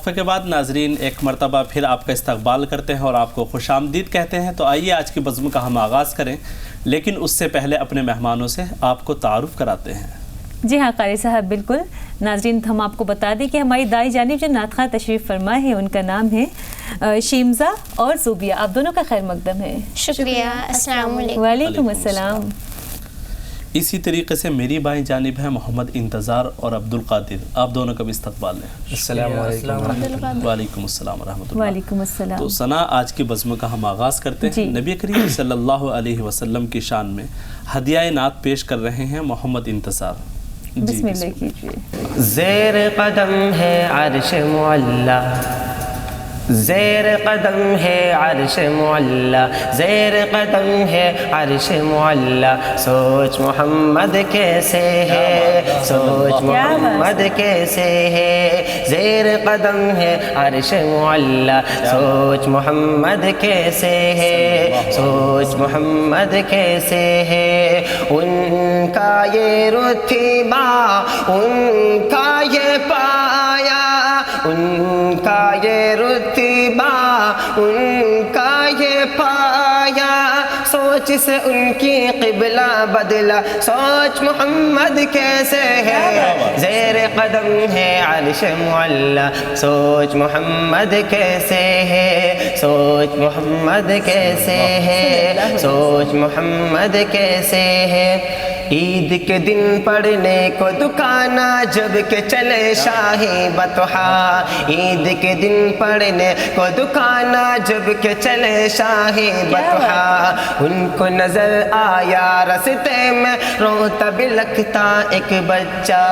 وقفے کے بعد ناظرین ایک مرتبہ پھر آپ کا استقبال کرتے ہیں اور آپ کو خوش آمدید کہتے ہیں. تو آئیے آج کی بزم کا ہم آغاز کریں، لیکن اس سے پہلے اپنے مہمانوں سے آپ کو تعارف کراتے ہیں. جی ہاں قاری صاحب، بالکل. ناظرین ہم آپ کو بتا دیں کہ ہماری دائیں جانب جو نعت خواں تشریف فرما ہے ان کا نام ہے شیمزہ اور زوبیہ. آپ دونوں کا خیر مقدم ہے. شکریہ. السلام علیکم. وعلیکم السلام. اسی طریقے سے میری بائیں جانب ہے محمد انتظار اور عبدالقادر. آپ دونوں کا بھی استقبال ہے. السلام علیکم. وعلیکم السلام ورحمۃ اللہ. وعلیکم السلام. تو ثنا آج کی بزم کا ہم آغاز کرتے ہیں. نبی کریم صلی اللہ علیہ وسلم کی شان میں ہدیہ نعت پیش کر رہے ہیں محمد انتظار. بسم اللہ کیجیے. زیر قدم ہے عرش معلا، زیر قدم ہے عرش معلا، زیر قدم ہے عرش معلا. سوچ محمد کیسے ہے، سوچ محمد کیسے ہے. زیر قدم ہے عرش معلا، سوچ محمد کیسے ہے، سوچ محمد کیسے ہے. ان کا یہ رتبہ، ان کا یہ پایا، ان کا یہ رتبہ، ان کا یہ پایا. سوچ سے ان کی قبلہ بدلا، سوچ محمد کیسے ہے. زیر قدم ہے عرش معلا، سوچ محمد کیسے ہے، سوچ محمد کیسے ہے، سوچ محمد کیسے ہے. عید کے دن پڑھنے کو دکانہ جب کہ چلے شاہی بطحا، عید کے دن پڑھنے کو دکانہ جب کہ چلے شاہی بطحا. ان کو نظر آیا رستے میں روتا بلکتا ایک بچہ.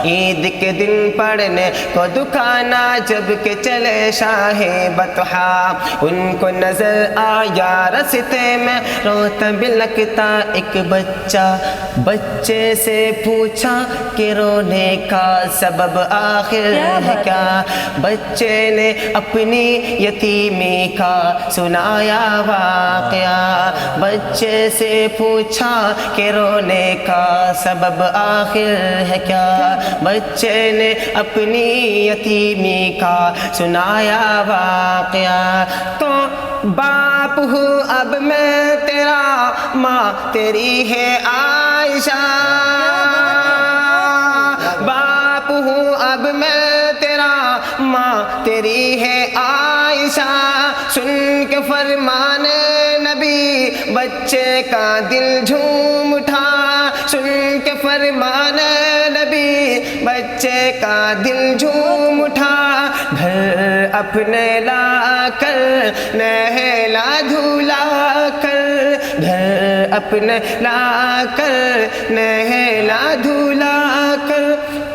عید کے دن پڑھنے کو دکانہ جب کہ چلے شاہی بطحا. ان کو نظر آیا رستے میں روتا بلکتا ایک بچہ. بچے سے پوچھا کہ رونے کا سبب آخر ہے کیا. بچے نے اپنی یتیمی کا سنایا واقعہ. بچے سے پوچھا کہ رونے کا سبب آخر ہے کیا. بچے نے اپنی یتیمی کا سنایا واقعہ. تو باپ ہوں اب میں تیرا، ماں تیری ہے عائشہ. باپ ہوں اب میں تیرا، ماں تیری ہے عائشہ. سن کے فرمانے نبی بچے کا دل جھوم اٹھا. سن کے فرمانے نبی بچے کا دل جھوم اٹھا. گھر اپنے لا کر نہلا دھلا کر، گھر اپنے لا کر نہلا دھلا کر.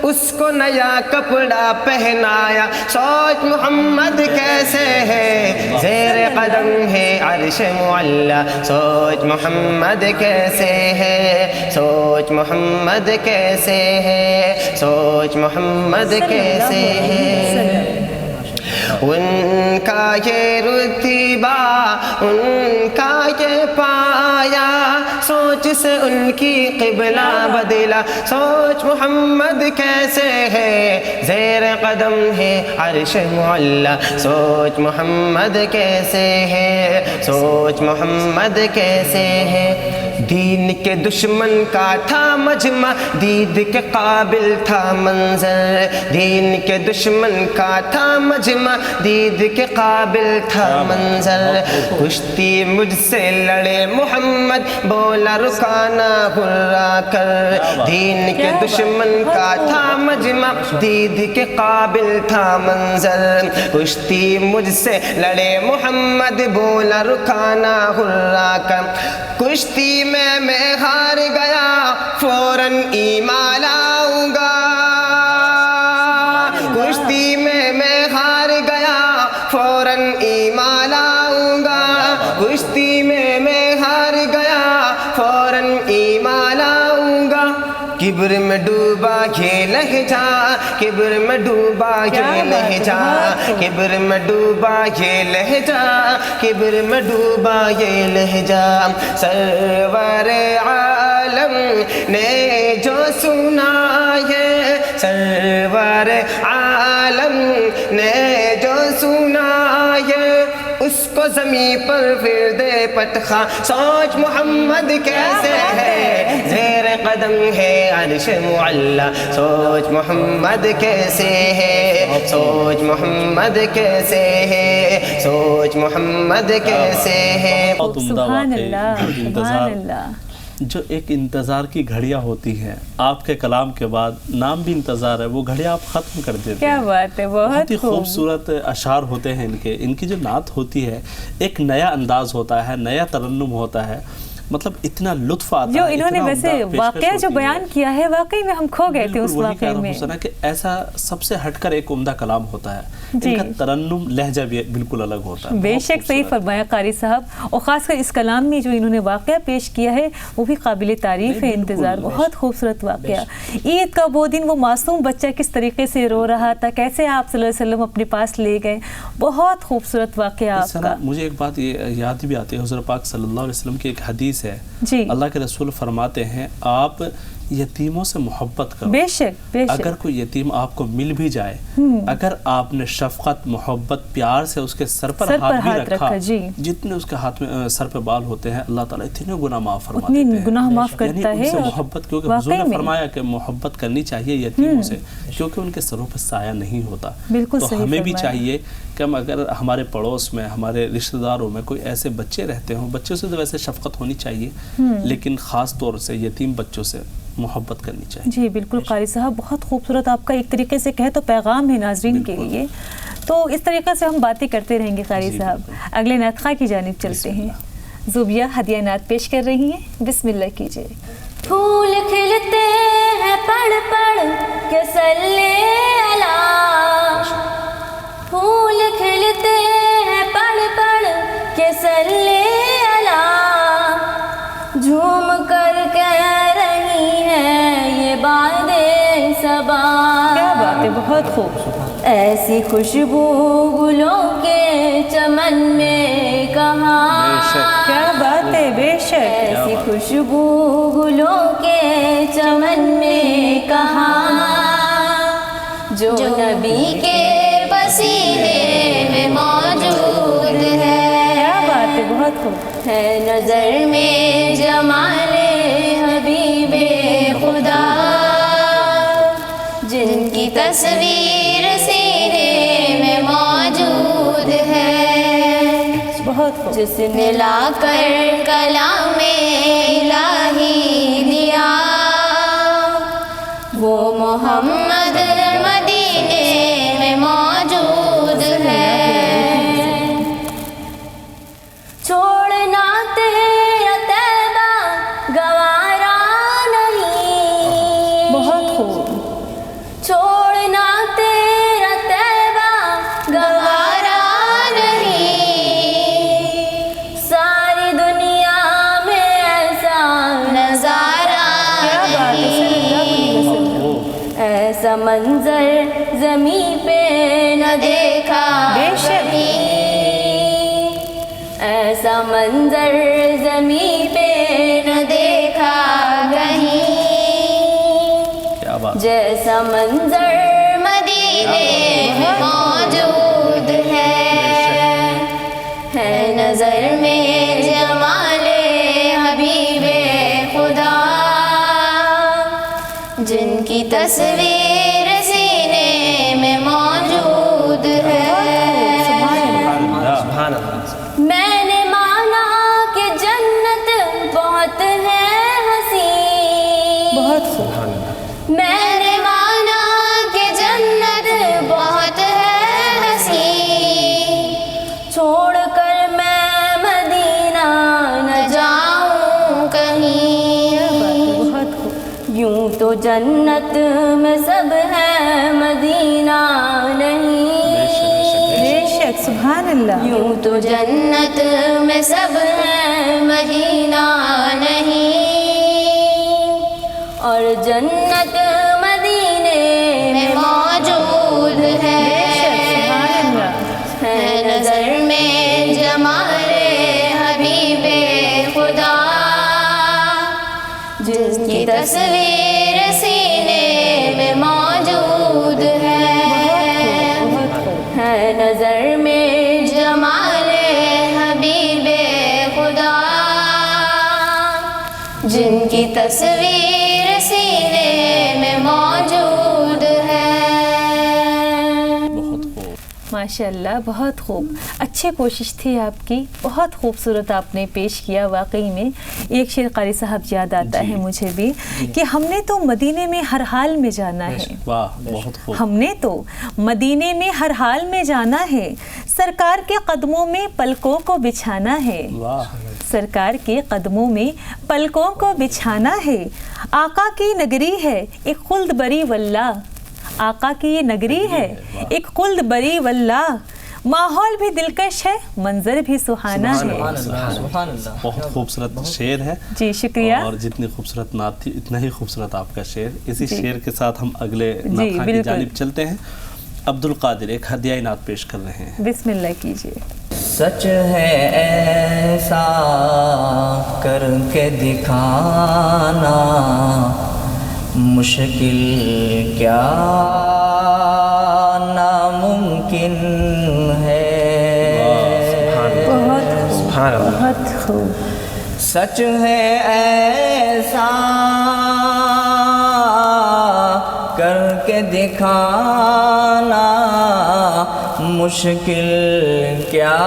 اس کو نیا کپڑا پہنایا. سوچ محمد کیسے ہے. زیر قدم ہے عرش معلا، سوچ محمد کیسے ہے، سوچ محمد کیسے ہے، سوچ محمد کیسے ہے. ان کا یہ رتبہ، ان کا یہ پایا. سوچ سے ان کی قبلہ بدلا، سوچ محمد کیسے ہے. زیر قدم ہے عرش معلا، سوچ محمد کیسے ہے، سوچ محمد کیسے ہے. دین کے دشمن کا تھا مجمع، دید کے قابل تھا منظر. دین کے دشمن کا تھا مجمع، دید کے قابل تھا منظر. کشتی مجھ سے لڑے محمد، بولا رکانا ہرا کر. دین کے دشمن کا تھا مجمع، دید کے قابل تھا منظر. کشتی مجھ سے لڑے محمد، بولا رکانا ہرا کر. کشتی میں ہار گیا، فوراً ایمان لاؤں گا. کشتی میں ہار گیا، فوراً ایمان لاؤں گا. کشتی میں ہار گیا، فوراً ایمان لاؤں گا. کبر میں ڈوبا یہ لہجہ، کبر میں ڈوبا یہ لہجہ، کبر میں ڈوبا یہ لہجہ، کبر میں ڈوبا یہ لہجہ. سرور عالم نے جو سنا ہے، سرور عالم نے زمین پر پھر دے پتخا سوچ محمد کیسے ہے زیر قدم ہے عرش معلا سوچ محمد کیسے ہے سوچ محمد کیسے ہے سوچ محمد کیسے ہے بہت عمدہ سبحان واقعی اللہ سبحان انتظار اللہ. جو ایک انتظار کی گھڑیاں ہوتی ہیں آپ کے کلام کے بعد نام بھی انتظار ہے وہ گھڑیاں آپ ختم کر دیتے کیا ہیں. بات ہے بہت ہی بہت خوب. خوبصورت اشعار ہوتے ہیں ان کی جو نعت ہوتی ہے ایک نیا انداز ہوتا ہے نیا ترنم ہوتا ہے مطلب اتنا لطف آتا ہے. جو انہوں نے اتنا ویسے عمدہ پیشکش واقعہ جو ہوتی ہے. بیان کیا ہے واقعی میں ہم کھو گئے تھے اس بالکل وہی کہہ واقعے رہا میں. ہوں سنا کہ ایسا سب سے ہٹ کر ایک عمدہ کلام ہوتا ہے. جی. ان کا ترنم لہجہ بھی بالکل الگ ہوتا ہے. بے بہت شک صحیح خوبصورت. فرمایا قاری صاحب اور خاص کر اس کلام میں جو انہوں نے واقعہ پیش کیا ہے وہ بھی قابل تعریف ہے. بالکل. انتظار بہت خوبصورت واقعہ. عید کا وہ دن وہ معصوم بچہ کس طریقے سے رو رہا تھا کیسے آپ صلی اللہ علیہ وسلم اپنے پاس لے گئے بہت خوبصورت واقعہ اس آپ طرح کا. مجھے ایک بات یہ یاد بھی آتی ہے حضور پاک صلی اللہ علیہ وسلم کی ایک حدیث ہے. جی. اللہ کے رسول فرماتے ہیں آپ یتیموں سے محبت کرو. بے شک بے شک. اگر کوئی یتیم آپ کو مل بھی جائے اگر آپ نے شفقت محبت پیار سے اس کے سر پر ہاتھ بھی رکھا جی. جتنے اس کے ہاتھ میں سر پہ بال ہوتے ہیں اللہ تعالیٰ اتنے گناہ معاف فرما اتنی دیتے ہیں. گناہ معاف کرتا یعنی ہے. ان سے محبت کیونکہ حضور واقعی نے میں. فرمایا کہ محبت کرنی چاہیے یتیموں سے کیونکہ ان کے سروں پہ سایہ نہیں ہوتا. بالکل تو صحیح ہمیں بھی فرمایا. چاہیے کہ ہم اگر ہمارے پڑوس میں ہمارے رشتہ داروں میں کوئی ایسے بچے رہتے ہوں بچوں سے تو ویسے شفقت ہونی چاہیے لیکن خاص طور سے یتیم بچوں سے محبت کرنی چاہیے. جی بالکل قاری صاحب بہت خوبصورت آپ کا ایک طریقے سے کہے تو پیغام ہے ناظرین کے بالکل. لیے. تو اس طریقے سے ہم باتیں کرتے رہیں گے قاری جی، صاحب. بالکل. اگلے نعت خواہ کی جانب چلتے بسم ہیں. زوبیہ ہدیہ نعت پیش کر رہی ہیں بسم اللہ کیجیے. پھول کھلتے ہیں پڑھ پڑھ کے صلی اللہ پھول کھلتے ہیں پڑھ پڑھ کے صلی اللہ جھوم کر کہہ رہی ہیں یہ بادیں صبا. کیا بات ہے بہت خوب. ایسی خوشبو گلوں کے چمن میں کہاں کیا بات ہے بے شک. ایسی خوشبو گلوں کے چمن میں کہاں جو نبی کے پسینے میں موجود ہے. کیا بات ہے بہت خوب. ہے نظر میں جمال حبیب خدا جن کی تصویر سینے میں موجود ہے بہت خوب. جس نے لا کر کلام الہی دیا وہ محمد مدینے میں موجود ہے. چھوڑنا تیرا طیبہ گوارا نہیں بہت خوب. چھوڑنا تیرا طیبہ گوارا نہیں ساری دنیا میں ایسا نظارہ کیا بات ہے صلی اللہ علیہ وسلم. ایسا منظر زمین پہ نہ دیکھا بے شک. کبھی ایسا منظر زمین پہ نہ دیکھا کہیں کیا بات. جیسا منظر مدینے میں موجود ہے نظر میں جمال حبیب خدا جن کی تصویر سینے میں موجود ہے. سبحان اللہ. میں نے مانا کہ جنت بہت ہے حسین بہت خوب. میں نے مانا کہ جنت بہت ہے حسین چھوڑ کر میں مدینہ نہ جاؤں کہیں بہت خوب. یوں تو جنت میں سب ہے مدینہ نہیں بے شک سبحان اللہ. یوں تو جنت میں سب ہے مدینہ نہیں اور جنت مدینے میں موجود ہے. سبحان اللہ. ہے نظر میں جمال حبیب خدا جس کی تصویر سینے میں موجود ہے. بہت خوب. ہے نظر میں جمال جن کی تصویر سینے میں موجود ہے۔ ماشاء اللہ، بہت خوب، اچھی کوشش تھی آپ کی، بہت خوبصورت آپ نے پیش کیا۔ واقعی میں ایک شعر قاری صاحب یاد آتا ہے مجھے بھی کہ ہم نے تو مدینے میں ہر حال میں جانا ہے، واہ بہت خوب، ہم نے تو مدینے میں ہر حال میں جانا ہے، سرکار کے قدموں میں پلکوں کو بچھانا ہے، واہ سرکار کے قدموں میں پلکوں کو بچھانا ہے، آقا کی نگری ہے ایک خلد بری واللہ، آقا کی یہ نگری ہے ایک خلد بری واللہ، ماحول بھی دلکش ہے منظر بھی سہانا ہے۔ بہت خوبصورت شعر ہے جی شکریہ۔ اور جتنی خوبصورت نعت تھی اتنا ہی خوبصورت آپ کا شعر۔ اسی جی شعر کے ساتھ ہم اگلے نعت خواں کی جانب چلتے ہیں۔ عبد القادر ایک ہدیہ نعت پیش کر رہے ہیں، بسم اللہ کیجیے۔ سچ ہے ایسا کر کے دکھانا مشکل کیا ناممکن ہے، بہت خوب، سچ ہے ایسا کر کے دکھانا مشکل کیا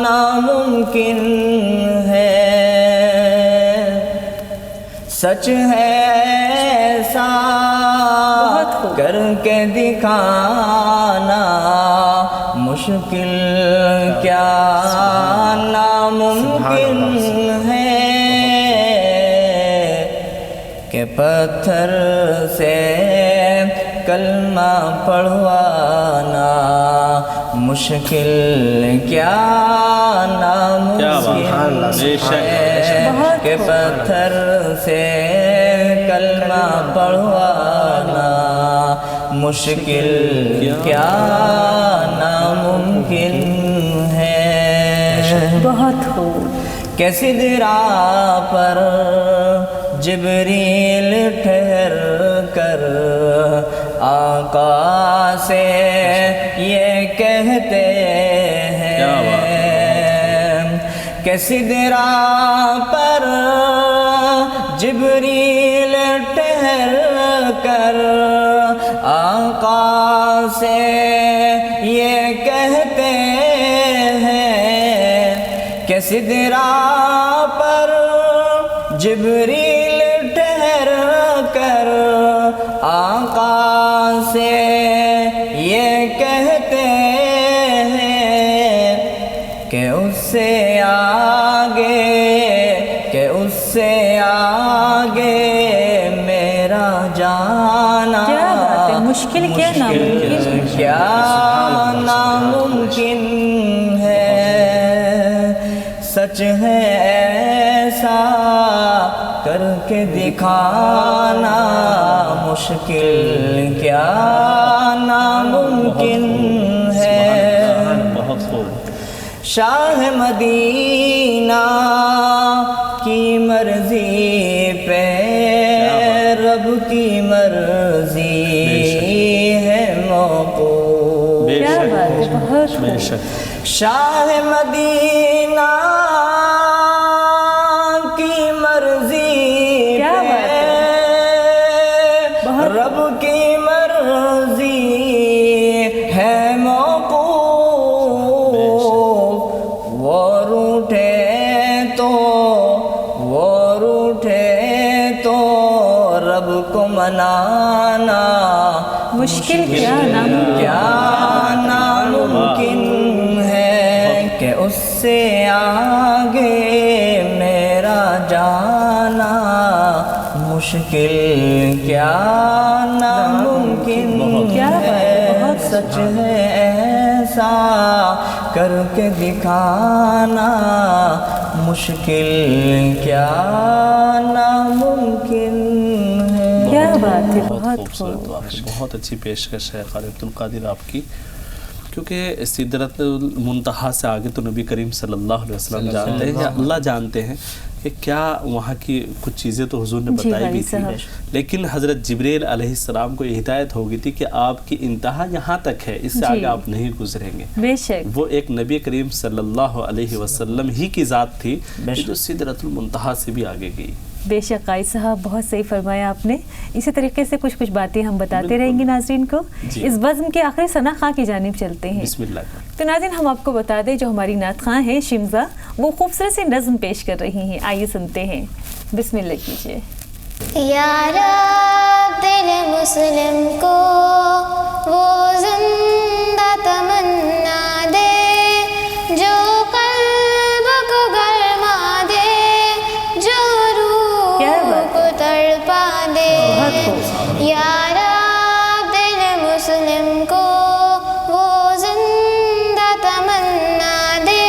ناممکن ہے، سچ ہے ایسا کر کے دکھانا مشکل کیا ناممکن ہے، کہ پتھر سے کلمہ پڑھوانا مشکل کیا ناممکن ہے، کہ پتھر سے کلمہ پڑھوانا مشکل کیا ناممکن ہے، بہت خوب، کہ سدرا پر جبریل ٹھہر کر آقا سے یہ کہتے ہیں، کہ سدرا پر جبریل ٹھہر کر آقا سے یہ کہتے ہیں، کہ سدرا پر جبریل ٹھہر کر آقا سے یہ کہتے ہیں، کہ اس سے آگے، کہ اس سے آگے میرا جانا کیا بات ہے، مشکل کیا ناممکن، کیا ناممکن ہے، سچ ہے ایسا کر کے دکھانا مشکل کیا ناممکن ہے، بہت خوب، شاہ مدینہ کی مرضی پہ رب کی مرضی ہے موقوف، کیا بات ہے، بہت بے خوب، شک، شاہ مدینہ کی مرضی کیا بات پہ رب کی مرضی ہے موقوف، وہ روٹھے تو رب کو منانا مشکل کیا ناممکن ہے، کہ اس سے آگے میرا جانا مشکل کیا ناممکن ہے، سچ ہے ایسا کر کے دکھانا مشکل کیا ناممکن ہے، کیا بات ہے، بہت بہت خوبصورت خوب، واقعی، بہت اچھی پیشکش ہے قاری عبد القادر آپ کی۔ کیونکہ سدرۃ المنتہا سے آگے تو نبی کریم صلی اللہ علیہ وسلم جانتے ہیں یا اللہ جانتے ہیں کہ کیا وہاں کی کچھ چیزیں تو حضور نے بتائی بھی تھی، لیکن حضرت جبریل علیہ السلام کو یہ ہدایت ہو گئی تھی کہ آپ کی انتہا یہاں تک ہے، اس سے آگے آپ نہیں گزریں گے۔ بے شک وہ ایک نبی کریم صلی اللہ علیہ وسلم ہی کی ذات تھی جو سدرۃ المنتہا سے بھی آگے گئی۔ بے شک قائد صاحب بہت صحیح فرمایا آپ نے۔ اسی طریقے سے کچھ باتیں ہم بتاتے رہیں گے ناظرین کو۔ اس بزم کے آخری ثنا خواں کی جانب چلتے ہیں۔ بسم اللہ۔ تو ناظرین ہم آپ کو بتا دیں جو ہماری نعت خواں ہیں شمزہ، وہ خوبصورت سی نظم پیش کر رہی ہیں، آئیے سنتے ہیں، بسم اللہ کیجیے۔ یا رب دل مسلم کو وہ زندہ تمنا دے جو قلب کو گرما دے، جو روح کو تڑپا دے۔ یا رب دل مسلم کو وہ زندہ تمنا دے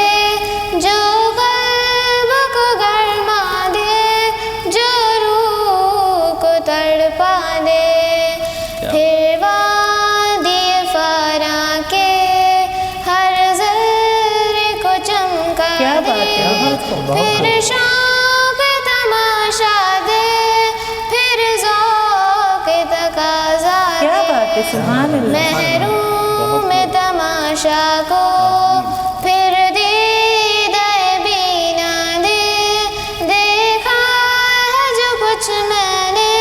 جو قلب کو گرما دے، جو روح کو تڑپا دے۔ پھر وادی فارا کے ہر ذرے کو چمکا دے، پھر شوق تماشا دے، پھر ذوق تقاضا دے۔ سبحان اللہ۔ محروم تماشا کو پھر دیدہ بینا دے، دیکھا ہے جو کچھ میں نے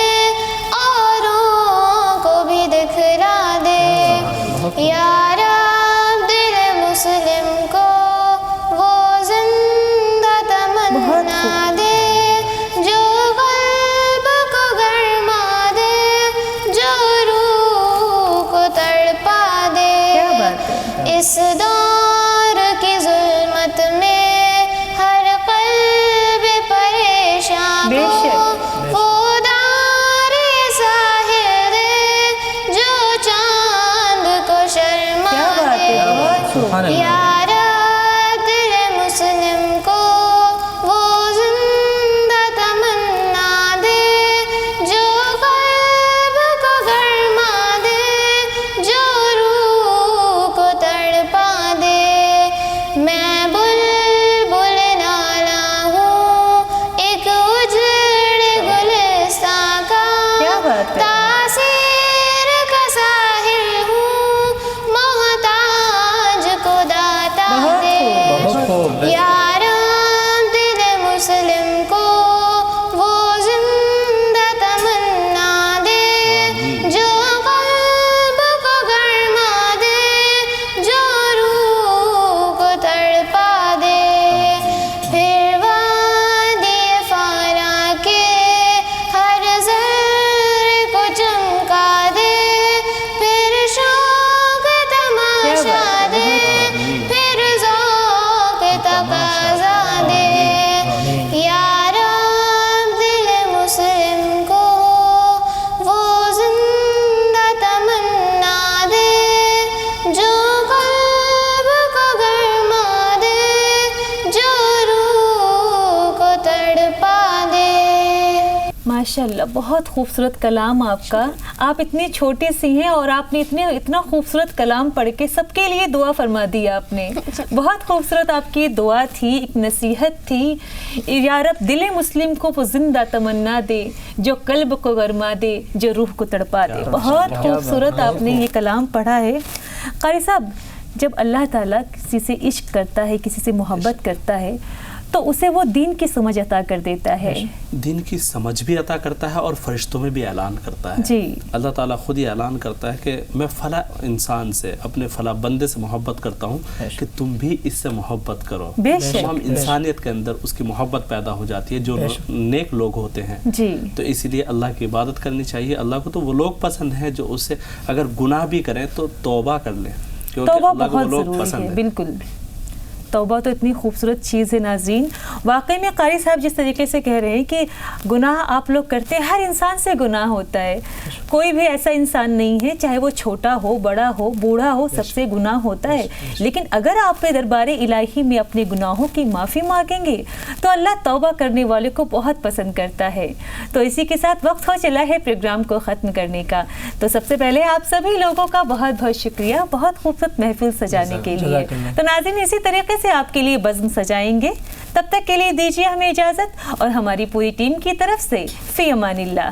اوروں کو بھی دکھلا دے۔ یا رب دل مسلم کو وہ زندہ تمنا دے جو قلب کو گرما دے، جو روح کو تڑپا دے۔ اس دور کی ظلمت میں ہر قلب پریشان کو وہ دار ساحل دے جو چاند کو شرما دے۔ یا رب دل مسلم کو وہ زندہ تمنا دے جو قلب کو گرما دے، جو روح کو تڑپا دے۔ میں بلبل نالا ہوں ایک اجڑے گلستاں کا، تاثیر کا ساحل ہوں محتاج کو داتا دے۔ یا رب دل مسلم کو وہ زندہ تمنا دے جو قلب کو گرما دے، جو روح کو تڑپا دے۔ پھر وادی فارا کے ہر ذرے کو چمکا دے، پھر شوق تماشا دے، پھر ذوق تقاضا دے۔ یا رب دل مسلم کو وہ زندہ تمنا دے جو قلب کو گرما دے، جو روح کو تڑپا دے۔ ماشاءاللہ بہت خوبصورت کلام آپ کا۔ آپ اتنی چھوٹی سی ہیں اور آپ نے اتنا خوبصورت کلام پڑھ کے سب کے لیے دعا فرما دی آپ نے۔ بہت خوبصورت آپ کی دعا تھی، ایک نصیحت تھی۔ یا رب دل مسلم کو وہ زندہ تمنا دے جو قلب کو گرما دے، جو روح کو تڑپا دے۔ بہت خوبصورت آپ نے یہ کلام پڑھا ہے۔ قاری صاحب جب اللہ تعالیٰ کسی سے عشق کرتا ہے، کسی سے محبت کرتا ہے تو اسے وہ دین کی سمجھ عطا کر دیتا ہے، دین کی سمجھ بھی عطا کرتا ہے اور فرشتوں میں بھی اعلان کرتا ہے۔ جی اللہ تعالیٰ خود ہی اعلان کرتا ہے کہ میں فلاں انسان سے، اپنے فلاں بندے سے محبت کرتا ہوں کہ تم بھی اس سے محبت کرو۔ بے شک۔ تمام انسانیت کے اندر اس کی محبت پیدا ہو جاتی ہے جو نیک لوگ ہوتے ہیں۔ جی تو اسی لیے اللہ کی عبادت کرنی چاہیے۔ اللہ کو تو وہ لوگ پسند ہیں جو اس سے اگر گناہ بھی کریں تو توبہ کر لیں، کیونکہ توبہ اللہ کو وہ بہت لوگ ضروری پسند ہے۔ ہیں۔ بالکل توبہ تو اتنی خوبصورت چیز ہے ناظرین۔ واقعی میں قاری صاحب جس طریقے سے کہہ رہے ہیں کہ گناہ آپ لوگ کرتے ہیں، ہر انسان سے گناہ ہوتا ہے، کوئی بھی ایسا انسان نہیں ہے، چاہے وہ چھوٹا ہو، بڑا ہو، بوڑھا ہو، سب سے گناہ ہوتا ہے، لیکن اگر آپ پہ دربار الہی میں اپنے گناہوں کی معافی مانگیں گے تو اللہ توبہ کرنے والے کو بہت پسند کرتا ہے۔ تو اسی کے ساتھ وقت ہو چلا ہے پروگرام کو ختم کرنے کا۔ تو سب سے پہلے آپ سبھی لوگوں کا بہت بہت شکریہ بہت خوبصورت محفل سجانے کے لیے۔ تو ناظرین اسی طریقے سے آپ کے لیے بزم سجائیں گے، تب تک کے لیے دیجیے ہمیں اجازت، اور ہماری پوری ٹیم کی طرف سے فی امان اللہ۔